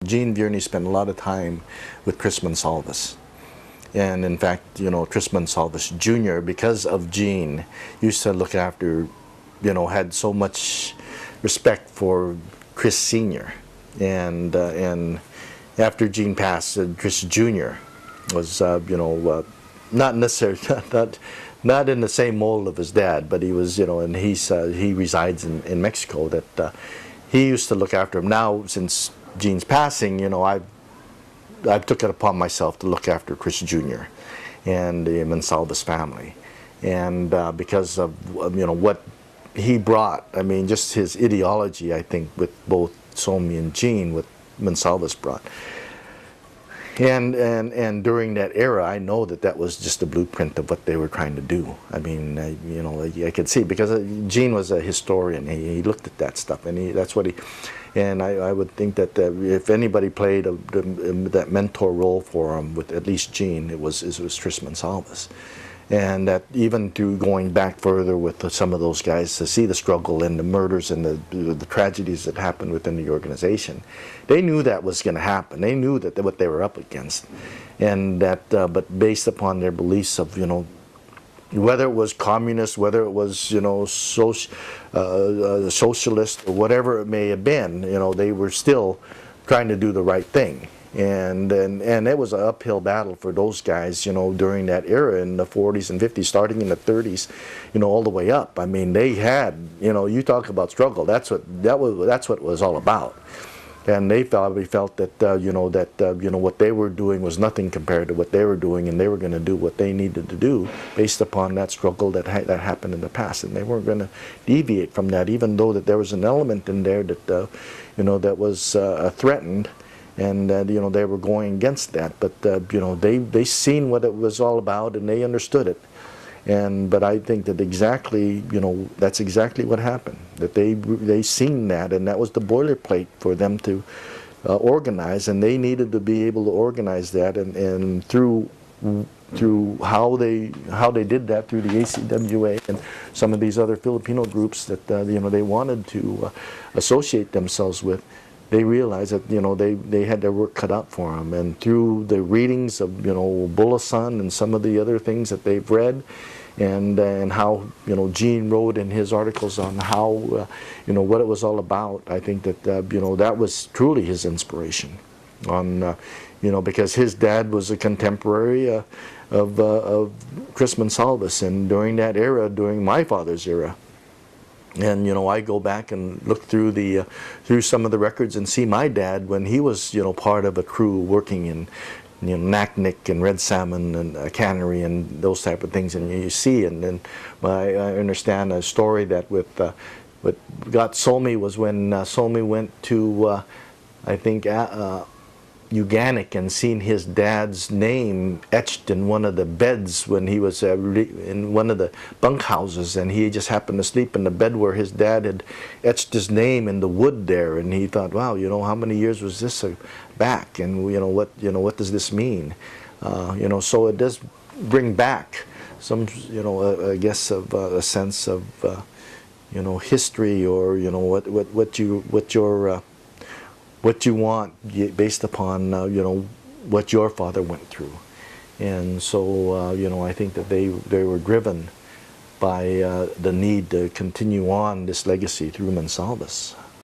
Gene Vierney spent a lot of time with Chris Mensalvas. And in fact, you know, Chris Mensalvas Jr., because of Gene, used to look after, you know, had so much respect for Chris Sr. And after Gene passed, Chris Jr. was, you know, not necessarily, not in the same mold of his dad, but he was, you know, and he resides in Mexico, that he used to look after him. Now, since Gene's passing, you know, I took it upon myself to look after Chris Jr. and the Mensalvas family. And because of, you know, what he brought, I mean, just his ideology, I think, with both Somi and Gene, what Mensalvas brought. And during that era, I know that was just a blueprint of what they were trying to do. I mean, you know, I could see, because Gene was a historian. He looked at that stuff, and that's what he. And I would think that if anybody played that mentor role for him, with at least Gene, it was Chris Mensalvas. And that even through going back further with some of those guys, to see the struggle and the murders and the tragedies that happened within the organization, they knew that was going to happen. They knew that what they were up against, and that but based upon their beliefs of, you know, whether it was communist, whether it was, you know, socialist or whatever it may have been, you know, they were still trying to do the right thing. And it was an uphill battle for those guys, you know, during that era in the 40s and 50s, starting in the 30s, you know, all the way up. I mean, they had, you know, you talk about struggle. That's what it was all about. And they probably felt that you know, what they were doing was nothing compared to what they were doing, and they were going to do what they needed to do based upon that struggle that happened in the past, and they weren't going to deviate from that, even though that there was an element in there that you know, that was threatened. And you know, they were going against that, but you know, they seen what it was all about, and they understood it. But I think that exactly, you know, that's exactly what happened. That they seen that, and that was the boilerplate for them to organize, and they needed to be able to organize that, and through how they did that through the ACWA and some of these other Filipino groups that you know, they wanted to associate themselves with. They realized that, you know, they had their work cut out for them, and through the readings of, you know, Bulasan and some of the other things that they've read, and how, you know, Gene wrote in his articles on how you know, what it was all about. I think that you know, that was truly his inspiration, on you know, because his dad was a contemporary of Chris Mensalvas, and during that era, during my father's era. And you know, I go back and look through some of the records and see my dad when he was, you know, part of a crew working in, you know, Naknek and Red Salmon and a cannery and those type of things, and you see, and then I understand a story that with what got Somi was when Somi went to I think Uganik, and seen his dad's name etched in one of the beds when he was in one of the bunkhouses, and he just happened to sleep in the bed where his dad had etched his name in the wood there, and he thought, wow, you know, how many years was this back, and you know, what does this mean? You know, so it does bring back some, you know, I guess of a sense of you know, history, or you know, what you want based upon you know, what your father went through. And so you know, I think that they were driven by the need to continue on this legacy through Mensalvas.